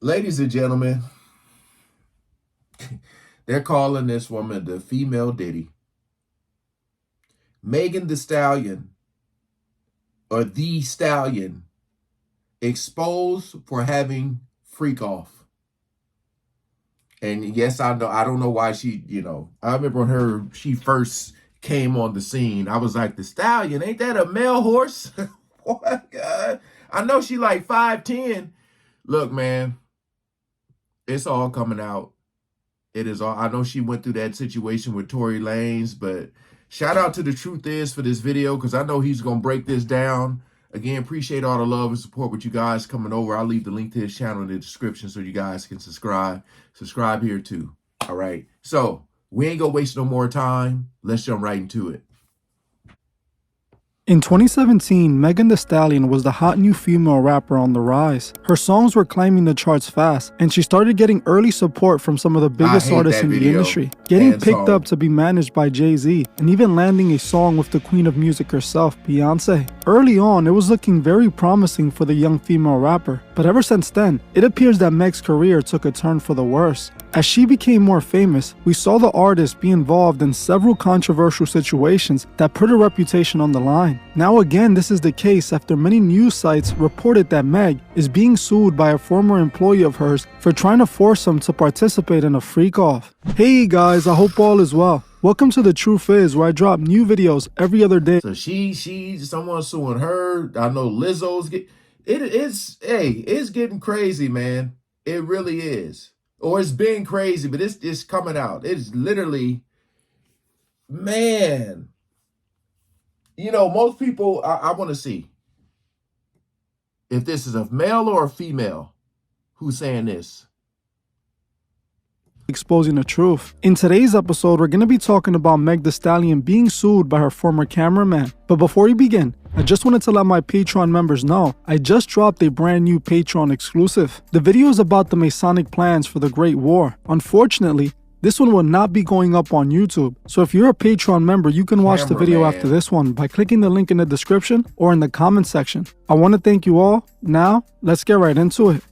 Ladies and gentlemen, they're calling this woman the female Diddy. Megan Thee Stallion, or The Stallion, exposed for having freak off. And yes, I know, I don't know why she, I remember when she first came on the scene, I was like, the Stallion, ain't that a male horse? Oh my God. I know she like 5'10". Look, man, it's all coming out. It is all, I know she went through that situation with Tory Lanez, but shout out to The Truth Is for this video, because I know he's going to break this down. Again, appreciate all the love and support with you guys coming over. I'll leave the link to his channel in the description so you guys can subscribe. Subscribe here too. All right. So we ain't going to waste no more time. Let's jump right into it. In 2017, Megan Thee Stallion was the hot new female rapper on the rise. Her songs were climbing the charts fast, and she started getting early support from some of the biggest artists in the industry, getting picked up to be managed by Jay-Z, and even landing a song with the queen of music herself, Beyonce. Early on, it was looking very promising for the young female rapper, but ever since then, it appears that Meg's career took a turn for the worse. As she became more famous, we saw the artist be involved in several controversial situations that put her reputation on the line. Now again, this is the case after many news sites reported that Meg is being sued by a former employee of hers for trying to force him to participate in a freak-off. Hey guys, I hope all is well. Welcome to The Truth Is, where I drop new videos every other day. So someone suing her. I know Lizzo's it's getting crazy, man. It really is. Or it's been crazy, but it's coming out. It's literally, man. Most people, I want to see if this is a male or a female who's saying this. Exposing the truth. In today's episode, we're going to be talking about Meg Thee Stallion being sued by her former cameraman. But before we begin, I just wanted to let my Patreon members know I just dropped a brand new Patreon exclusive. The video is about the Masonic plans for the Great War. Unfortunately, this one will not be going up on YouTube. So if you're a Patreon member, you can watch the video after this one by clicking the link in the description or in the comment section. I want to thank you all. Now, let's get right into it.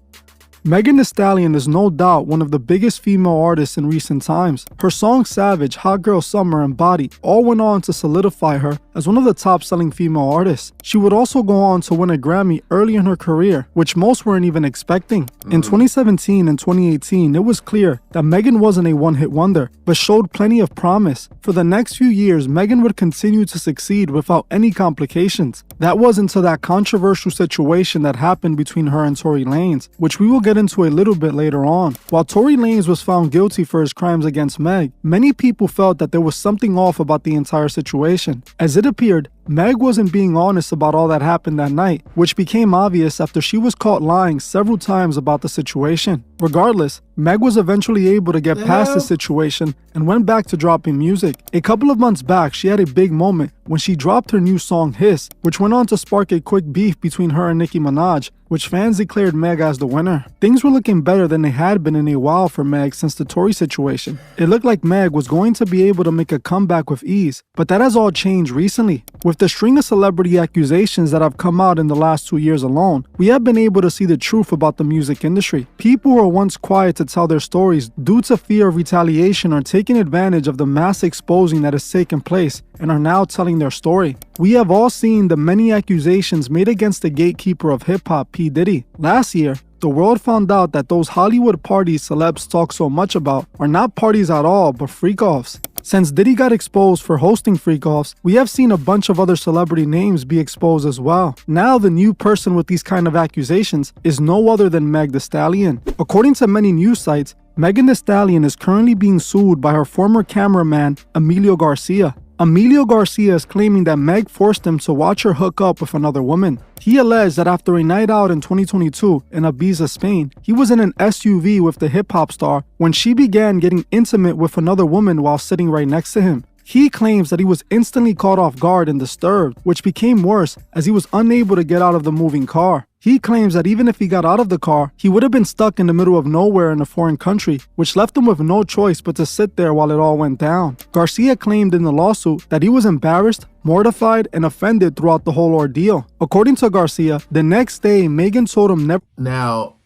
Megan Thee Stallion is no doubt one of the biggest female artists in recent times. Her songs Savage, Hot Girl Summer, and Body all went on to solidify her as one of the top-selling female artists. She would also go on to win a Grammy early in her career, which most weren't even expecting. In 2017 and 2018, it was clear that Megan wasn't a one-hit wonder, but showed plenty of promise. For the next few years, Megan would continue to succeed without any complications. That was until that controversial situation that happened between her and Tory Lanez, which we will get into a little bit later on. While Tory Lanez was found guilty for his crimes against Meg, many people felt that there was something off about the entire situation. As it appeared, Meg wasn't being honest about all that happened that night, which became obvious after she was caught lying several times about the situation. Regardless, Meg was eventually able to get past the situation and went back to dropping music. A couple of months back, she had a big moment when she dropped her new song Hiss, which went on to spark a quick beef between her and Nicki Minaj, which fans declared Meg as the winner. Things were looking better than they had been in a while for Meg since the Tory situation. It looked like Meg was going to be able to make a comeback with ease, but that has all changed recently. With the string of celebrity accusations that have come out in the last 2 years alone, we have been able to see the truth about the music industry. People who were once quiet to tell their stories due to fear of retaliation are taking advantage of the mass exposing that has taken place and are now telling their story. We have all seen the many accusations made against the gatekeeper of hip-hop, P. Diddy. Last year, the world found out that those Hollywood parties celebs talk so much about are not parties at all, but freak-offs. Since Diddy got exposed for hosting freak-offs, we have seen a bunch of other celebrity names be exposed as well. Now the new person with these kind of accusations is no other than Meg Thee Stallion. According to many news sites, Megan Thee Stallion is currently being sued by her former cameraman, Emilio Garcia. Emilio Garcia is claiming that Meg forced him to watch her hook up with another woman. He alleged that after a night out in 2022 in Ibiza, Spain, he was in an SUV with the hip-hop star when she began getting intimate with another woman while sitting right next to him. He claims that he was instantly caught off guard and disturbed, which became worse as he was unable to get out of the moving car. He claims that even if he got out of the car, he would have been stuck in the middle of nowhere in a foreign country, which left him with no choice but to sit there while it all went down. Garcia claimed in the lawsuit that he was embarrassed, mortified, and offended throughout the whole ordeal. According to Garcia, the next day, Megan told him never. Now,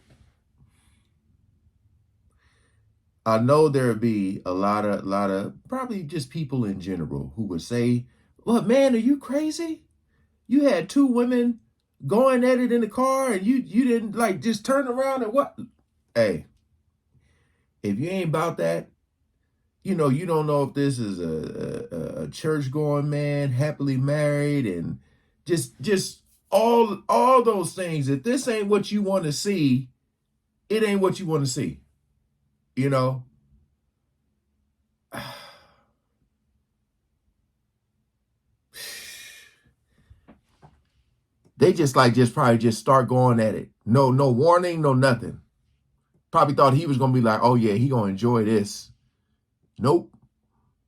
I know there'd be a lot of probably just people in general who would say, "What, man, are you crazy? You had two women going at it in the car and you didn't like just turn around and what?" Hey, if you ain't about that, you don't know if this is a church going man, happily married, and just all those things. If this ain't what you want to see, it ain't what you want to see. You know, they just probably just start going at it. No warning, no nothing. Probably thought he was gonna be like, oh yeah, he gonna enjoy this. Nope,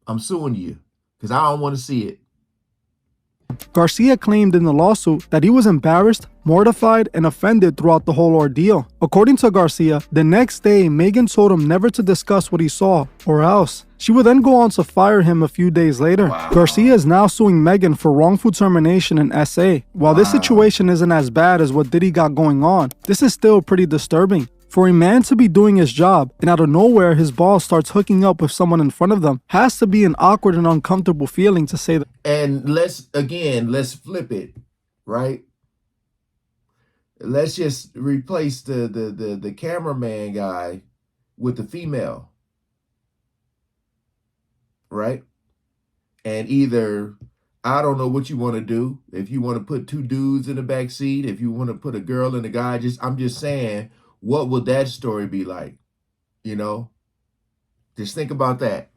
I'm suing you because I don't want to see it. Garcia claimed in the lawsuit that he was embarrassed, mortified, and offended throughout the whole ordeal. According to Garcia, the next day, Megan told him never to discuss what he saw, or else. She would then go on to fire him a few days later. Wow. Garcia is now suing Megan for wrongful termination in SA. While this situation isn't as bad as what Diddy got going on, this is still pretty disturbing. For a man to be doing his job and out of nowhere his boss starts hooking up with someone in front of them has to be an awkward and uncomfortable feeling, to say that. And let's flip it, right? Let's just replace the cameraman guy with the female, right? And either, I don't know what you want to do. If you want to put two dudes in the back seat, if you want to put a girl and a guy, I'm just saying, what would that story be like? Just think about that.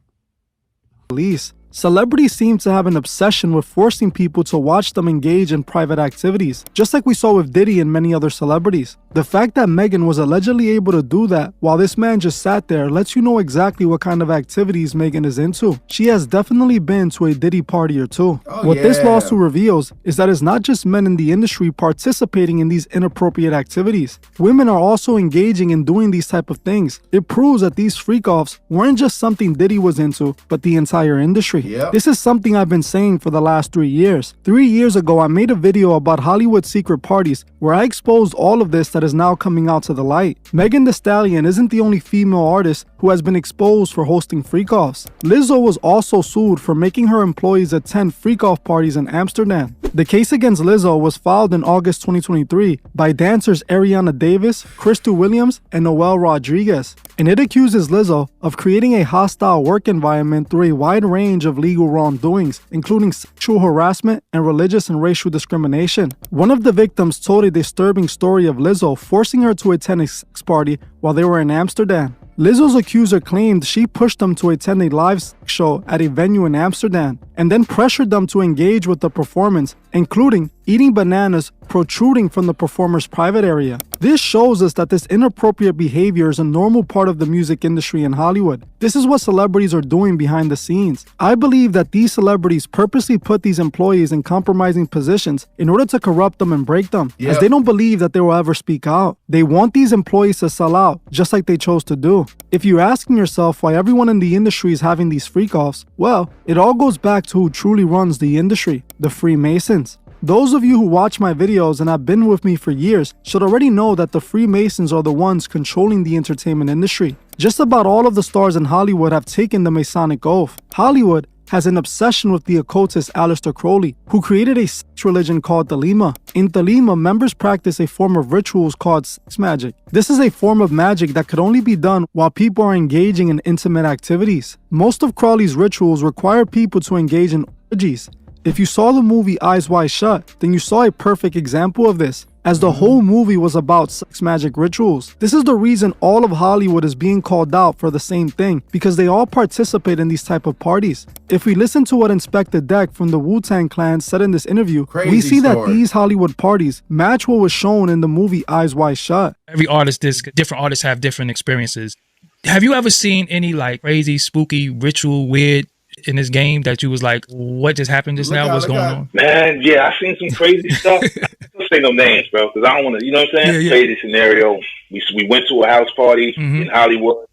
Police. Celebrities seem to have an obsession with forcing people to watch them engage in private activities, just like we saw with Diddy and many other celebrities. The fact that Megan was allegedly able to do that while this man just sat there lets you know exactly what kind of activities Megan is into. She has definitely been to a Diddy party or two. What this lawsuit reveals is that it's not just men in the industry participating in these inappropriate activities. Women are also engaging in doing these type of things. It proves that these freak-offs weren't just something Diddy was into, but the entire industry. Yep. This is something I've been saying for the last 3 years. 3 years ago, I made a video about Hollywood secret parties where I exposed all of this that is now coming out to the light. Megan Thee Stallion isn't the only female artist who has been exposed for hosting freak-offs. Lizzo was also sued for making her employees attend freak-off parties in Amsterdam. The case against Lizzo was filed in August 2023 by dancers Ariana Davis, Crystal Williams, and Noel Rodriguez, and it accuses Lizzo of creating a hostile work environment through a wide range of legal wrongdoings, including sexual harassment and religious and racial discrimination. One of the victims told a disturbing story of Lizzo forcing her to attend a sex party while they were in Amsterdam. Lizzo's accuser claimed she pushed them to attend a live show at a venue in Amsterdam and then pressured them to engage with the performance, including eating bananas protruding from the performer's private area. This shows us that this inappropriate behavior is a normal part of the music industry in Hollywood. This is what celebrities are doing behind the scenes. I believe that these celebrities purposely put these employees in compromising positions in order to corrupt them and break them, as they don't believe that they will ever speak out. They want these employees to sell out, just like they chose to do. If you're asking yourself why everyone in the industry is having these freak-offs, well, it all goes back to who truly runs the industry, the Freemasons. Those of you who watch my videos and have been with me for years should already know that the Freemasons are the ones controlling the entertainment industry. Just about all of the stars in Hollywood have taken the Masonic oath. Hollywood has an obsession with the occultist Aleister Crowley, who created a sex religion called Thelema. In Thelema, members practice a form of rituals called sex magic. This is a form of magic that could only be done while people are engaging in intimate activities. Most of Crowley's rituals require people to engage in orgies. If you saw the movie Eyes Wide Shut, then you saw a perfect example of this, as the whole movie was about sex magic rituals. This is the reason all of Hollywood is being called out for the same thing, because they all participate in these type of parties. If we listen to what Inspector Deck from the Wu-Tang Clan said in this interview, we see that these Hollywood parties match what was shown in the movie Eyes Wide Shut. Every artist, different artists have different experiences. Have you ever seen any like crazy, spooky, ritual, weird in this game that you was like, what just happened just now? What's going on? Man, yeah, I've seen some crazy stuff. Don't say no names, bro, because I don't want to, you know what I'm saying? Crazy scenario. We went to a house party in Hollywood.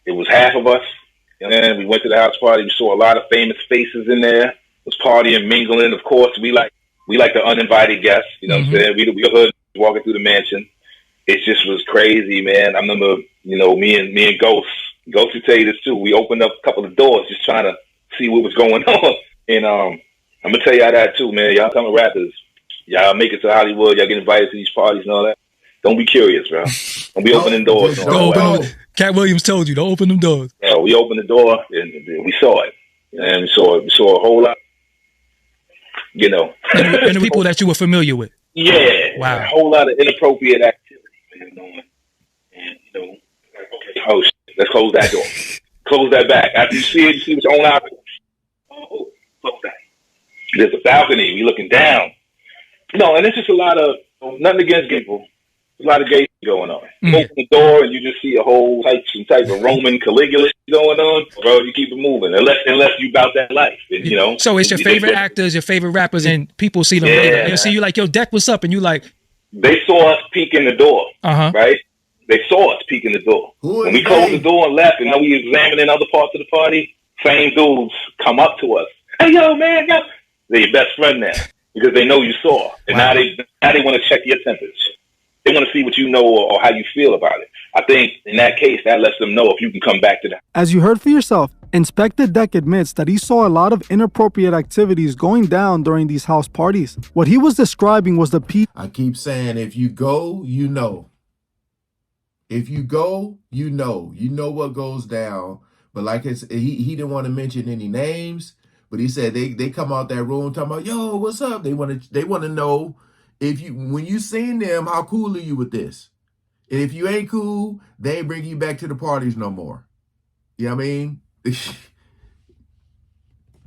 It was half of us. And we went to the house party. We saw a lot of famous faces in there. Was partying, mingling. Of course, we like the uninvited guests. You know what I'm saying? We the hood walking through the mansion. It just was crazy, man. I remember, me and Ghost, Ghost will tell you this too. We opened up a couple of doors just trying to see what was going on. And I'm gonna tell y'all that too, man. Y'all coming rappers, y'all make it to Hollywood. Y'all get invited to these parties and all that. Don't be curious, bro. Don't be opening doors. Don't open them. Cat Williams told you, don't open them doors. Yeah, we opened the door and we saw it, and we saw a whole lot. You know, and the people that you were familiar with. Yeah, wow, a whole lot of inappropriate activity, man. And you know, okay, oh shit, let's close that door. Close that back. After you see it, you see with your own eyes. Oh, close that. There's a balcony. We looking down. No, and it's just a lot of nothing against people. There's a lot of gay going on. You open the door and you just see a whole type of Roman Caligula going on. Bro, you keep it moving unless you about that life. And, you know. So it's your favorite actors, your favorite rappers, and people see them later. They see you like, yo, Deck, what's up? And you like. They saw us peek in the door, right? They saw us peek in the door. When we closed the door and left, and now we examining other parts of the party, same dudes come up to us. Hey, yo, man, yo. They're your best friend now because they know you saw. And now they want to check your temperature. They want to see what you know or how you feel about it. I think in that case, that lets them know if you can come back to that. As you heard for yourself, Inspector Deck admits that he saw a lot of inappropriate activities going down during these house parties. What he was describing was I keep saying, if you go, you know. If you go, you know. You know what goes down. But like he didn't want to mention any names, but he said they come out that room talking about, yo, what's up? They want to know when you seen them, how cool are you with this? And if you ain't cool, they ain't bring you back to the parties no more. You know what I mean?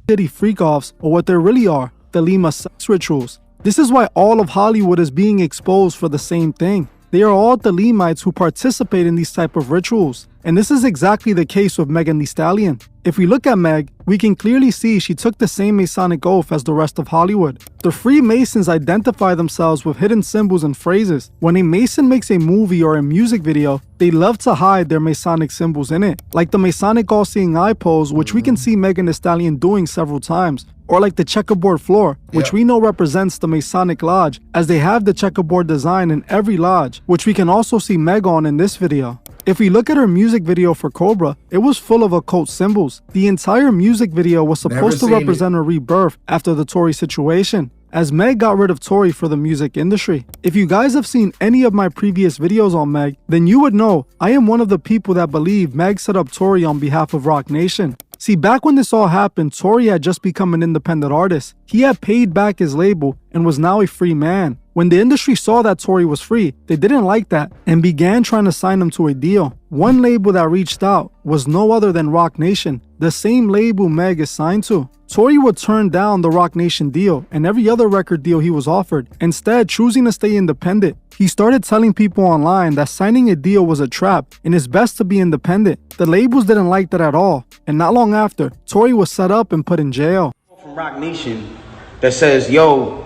city freak-offs, or what there really are, the Lima sex rituals. This is why all of Hollywood is being exposed for the same thing. They are all Thelemites who participate in these type of rituals. And this is exactly the case with Megan Thee Stallion. If we look at Meg, we can clearly see she took the same Masonic oath as the rest of Hollywood. The Freemasons identify themselves with hidden symbols and phrases. When a Mason makes a movie or a music video, they love to hide their Masonic symbols in it. Like the Masonic all-seeing eye pose, which we can see Megan Thee Stallion doing several times. Or like the checkerboard floor, which we know represents the Masonic Lodge, as they have the checkerboard design in every lodge, which we can also see Meg on in this video. If we look at her music video for Cobra, it was full of occult symbols. The entire music video was supposed to represent a rebirth after the Tory situation, as Meg got rid of Tory for the music industry. If you guys have seen any of my previous videos on Meg, then you would know I am one of the people that believe Meg set up Tory on behalf of Roc Nation. See, back when this all happened, Tory had just become an independent artist. He had paid back his label and was now a free man. When the industry saw that Tory was free, they didn't like that and began trying to sign him to a deal. One label that reached out was no other than Roc Nation, the same label Meg is signed to. Tory would turn down the Roc Nation deal and every other record deal he was offered, instead choosing to stay independent. He started telling people online that signing a deal was a trap and it's best to be independent. The labels didn't like that at all, and not long after, Tory was set up and put in jail. From Roc Nation that says, yo,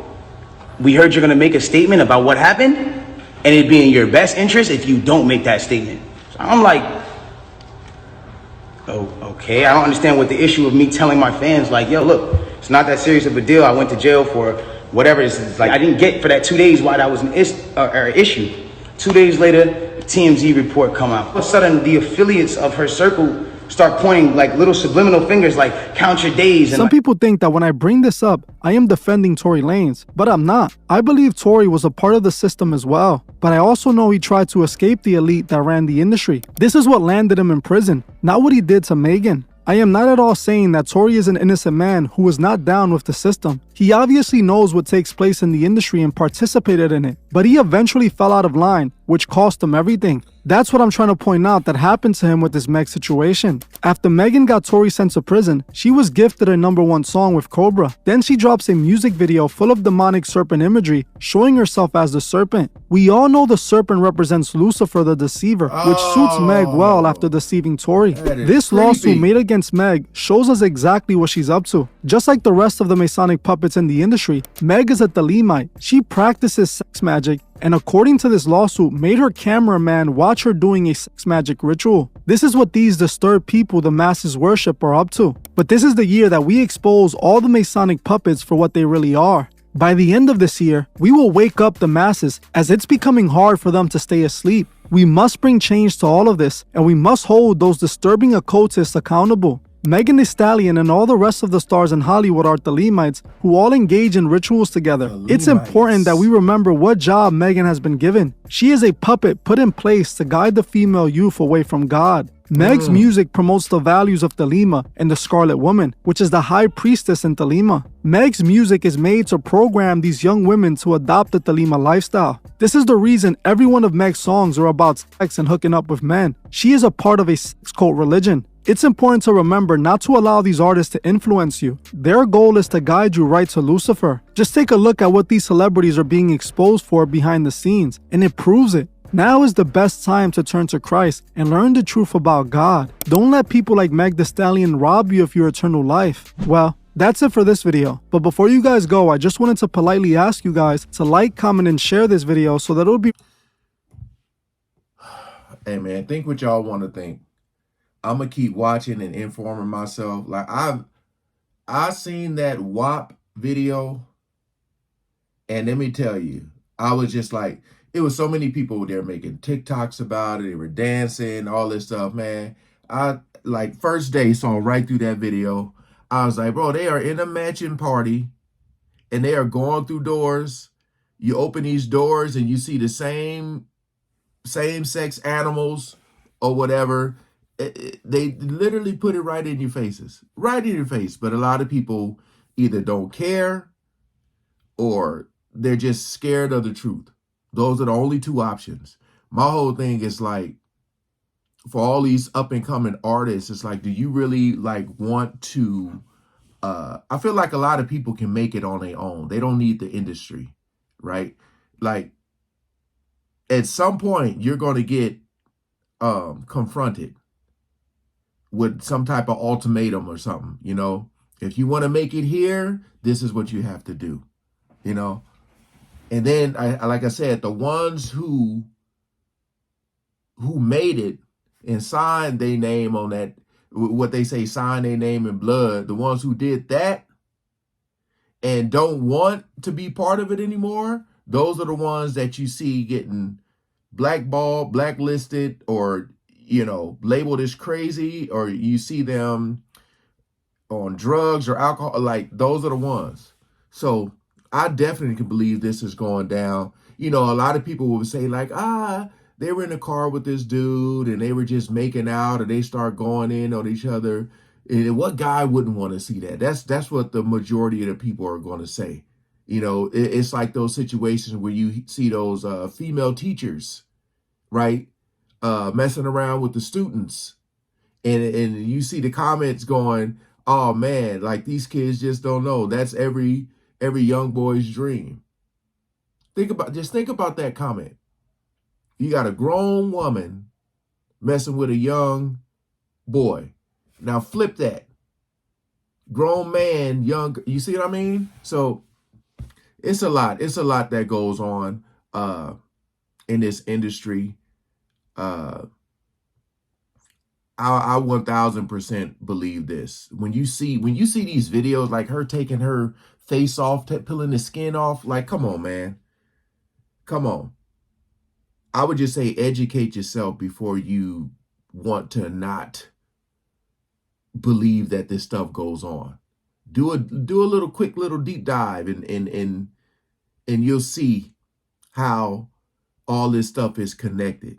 we heard you're gonna make a statement about what happened, and it'd be in your best interest if you don't make that statement. So I'm like, oh, okay, I don't understand what the issue of me telling my fans, like, yo, look, it's not that serious of a deal. I went to jail for whatever. It's like, I didn't get for that 2 days why that was an issue. 2 days later, the TMZ report come out. All of a sudden, the affiliates of her circle start pointing like little subliminal fingers, like count your days. And some people think that when I bring this up, I am defending Tory Lanez, but I'm not. I believe Tory was a part of the system as well, but I also know he tried to escape the elite that ran the industry. This is what landed him in prison, not what he did to Megan. I am not at all saying that Tory is an innocent man who is not down with the system. He obviously knows what takes place in the industry and participated in it, but he eventually fell out of line, which cost him everything. That's what I'm trying to point out that happened to him with this Meg situation. After Megan got Tory sent to prison, she was gifted a #1 song with Cobra. Then she drops a music video full of demonic serpent imagery, showing herself as the serpent. We all know the serpent represents Lucifer the deceiver, which suits Meg well after deceiving Tory. This lawsuit made against Meg shows us exactly what she's up to. Just like the rest of the Masonic puppets in the industry, Meg is a Thelemite. She practices sex magic, and according to this lawsuit, made her cameraman watch her doing a sex magic ritual. This is what these disturbed people the masses worship are up to. But this is the year that we expose all the Masonic puppets for what they really are. By the end of this year, we will wake up the masses, as it's becoming hard for them to stay asleep. We must bring change to all of this, and we must hold those disturbing occultists accountable. Megan Thee Stallion and all the rest of the stars in Hollywood are Thelemites who all engage in rituals together. It's important that we remember what job Megan has been given. She is a puppet put in place to guide the female youth away from God. Meg's music promotes the values of Thelema and the Scarlet Woman, which is the high priestess in Thelema. Meg's music is made to program these young women to adopt the Thelema lifestyle. This is the reason every one of Meg's songs are about sex and hooking up with men. She is a part of a sex cult religion. It's important to remember not to allow these artists to influence you. Their goal is to guide you right to Lucifer. Just take a look at what these celebrities are being exposed for behind the scenes, and it proves it. Now is the best time to turn to Christ and learn the truth about God. Don't let people like Meg Thee Stallion rob you of your eternal life. Well, that's it for this video. But before you guys go, I just wanted to politely ask you guys to like, comment, and share this video so that it'll be... Hey man, think what y'all want to think. I'm gonna keep watching and informing myself. Like I seen that WAP video, and let me tell you, I was just like, it was so many people there making TikToks about it. They were dancing, all this stuff, man. I like first day saw right through that video. I was like, bro, they are in a mansion party, and they are going through doors. You open these doors, and you see the same-sex animals or whatever. They literally put it right in your faces, right in your face. But a lot of people either don't care or they're just scared of the truth. Those are the only two options. My whole thing is like, for all these up and coming artists, it's like, do you really like want to, I feel like a lot of people can make it on their own. They don't need the industry, right? Like at some point you're going to get confronted with some type of ultimatum or something, you know. If you want to make it here, this is what you have to do, you know. And then, I like I said, the ones who made it and signed their name on that, what they say, sign their name in blood, the ones who did that and don't want to be part of it anymore, those are the ones that you see getting blackballed, blacklisted, or you know, labeled as crazy, or you see them on drugs or alcohol. Like those are the ones. So I definitely can believe this is going down. You know, a lot of people will say like, they were in the car with this dude and they were just making out, or they start going in on each other. And what guy wouldn't want to see that? That's what the majority of the people are going to say. You know, it's like those situations where you see those female teachers, right? Messing around with the students, and you see the comments going, oh man, like these kids just don't know. That's every young boy's dream. Think about that comment. You got a grown woman messing with a young boy. Now flip that. Grown man, young, you see what I mean? So it's a lot that goes on in this industry. I 1000% believe this. When you see these videos, like her taking her face off, peeling the skin off, like, come on, man. Come on. I would just say educate yourself before you want to not believe that this stuff goes on. Do a little quick little deep dive and you'll see how all this stuff is connected.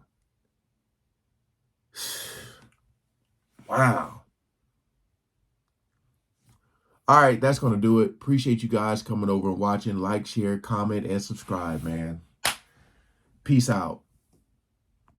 Wow. All right, that's going to do it. Appreciate you guys coming over and watching. Like, share, comment, and subscribe, man. Peace out.